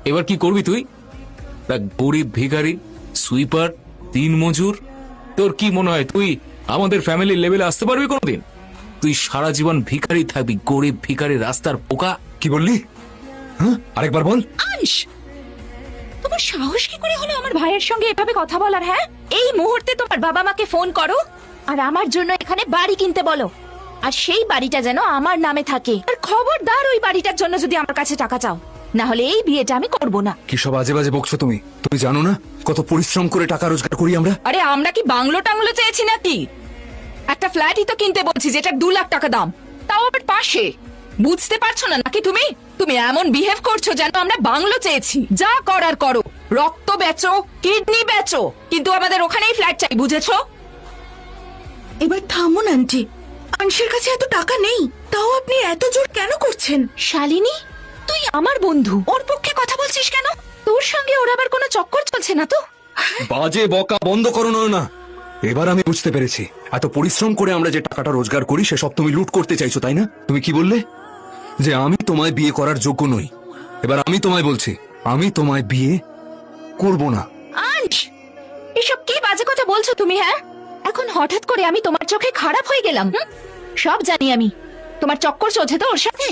এবার কি করবি তুই? গরিব ভিখারি, সুইপার, দিন মজুর, তোর কি মনে হয় তুই আমাদের ফ্যামিলির লেভেলে আসতে পারবি কোনোদিন? তুই সারা জীবন ভিখারি থাকবি, গরিব ভিখারি, রাস্তার পোকা। কি বললি? হ্যাঁ, আরেকবার বল। আংশ, তোমার সাহস কি করে হলো আমার ভাইয়ের সঙ্গে এভাবে কথা বলার? হ্যাঁ, এই মুহূর্তে তোমার বাবা মাকে ফোন করো আর আমার জন্য এখানে বাড়ি কিনতে বলো, আর সেই বাড়িটা যেন আমার নামে থাকে। আর খবরদার ওই বাড়িটার জন্য যদি আমার কাছে টাকা চাও, না হলে এই বিয়েটা আমি করব না। কি সব আজে বাজে বকছো তুমি? তুমি জানো না কত পরিশ্রম করে টাকা রোজগার করি আমরা? আরে আমরা কি বাংলো টাংলো চেয়েছি নাকি? একটা ফ্ল্যাটই তো কিনতে বলছি যেটা 2 লাখ টাকা দাম, তাও আবার পাশে। বুঝতে পারছো না নাকি তুমি? তুমি এমন বিহেভ করছো যেন আমরা বাংলো চেয়েছি। যা করার করো, রক্ত বেচো, কিডনি বেচো, কিন্তু আমাদের ওখানেই ফ্ল্যাট চাই, বুঝেছো? এবার থামুন আন্টি, আংশের কাছে এত টাকা নেই, তাও আপনি এত জোর কেন করছেন? শালিনী, তুই আমার বন্ধু, ওর পক্ষে কথা বলছিস কেন? তোর সঙ্গে ওর আবার কোনো চক্কর চলছে না তো? বাজে বকা বন্ধ করো না। এবার আমি বুঝতে পেরেছি, এত পরিশ্রম করে আমরা যে টাকাটা রোজগার করি সেসব তুমি লুট করতে চাইছো, তাই না? তুমি কি বললে? যে আমি তোমায় বিয়ে করার যোগ্য নই। এবার আমি তোমায় বলছি, আমি তোমায় বিয়ে করব না। আঞ্চ, এসব কি বাজে কথা বলছো তুমি? হ্যাঁ, এখন হঠাৎ করে আমি তোমার চোখে খারাপ হয়ে গেলাম? সব জানি আমি, তোমার চক্কর চলছে তো ওর সাথে,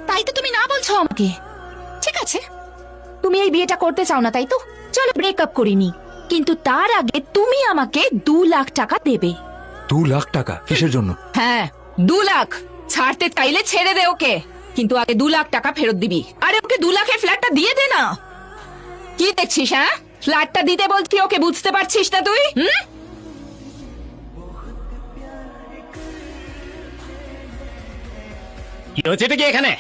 তাই তো তুমি না বলছো আমাকে। ঠিক আছে, তুমি এই বিয়েটা করতে চাও না, তাই তো? চলো ব্রেকআপ করিনি, কিন্তু তার আগে তুমি আমাকে 2 লাখ টাকা দেবে। 2 লাখ টাকা? কিসের জন্য? হ্যাঁ, 2 লাখ। ছাড়তে চাইলে ছেড়ে দে ওকে, কিন্তু আগে 2 লাখ টাকা ফেরত দিবি। আরে ওকে 2 লাখের ফ্ল্যাটটা দিয়ে দে না। কি দেখছিস? হ্যাঁ, ফ্ল্যাটটা দিতে বলছি ওকে, বুঝতে পারছিস না তুই? কি হচ্ছে এটা কি এখানে?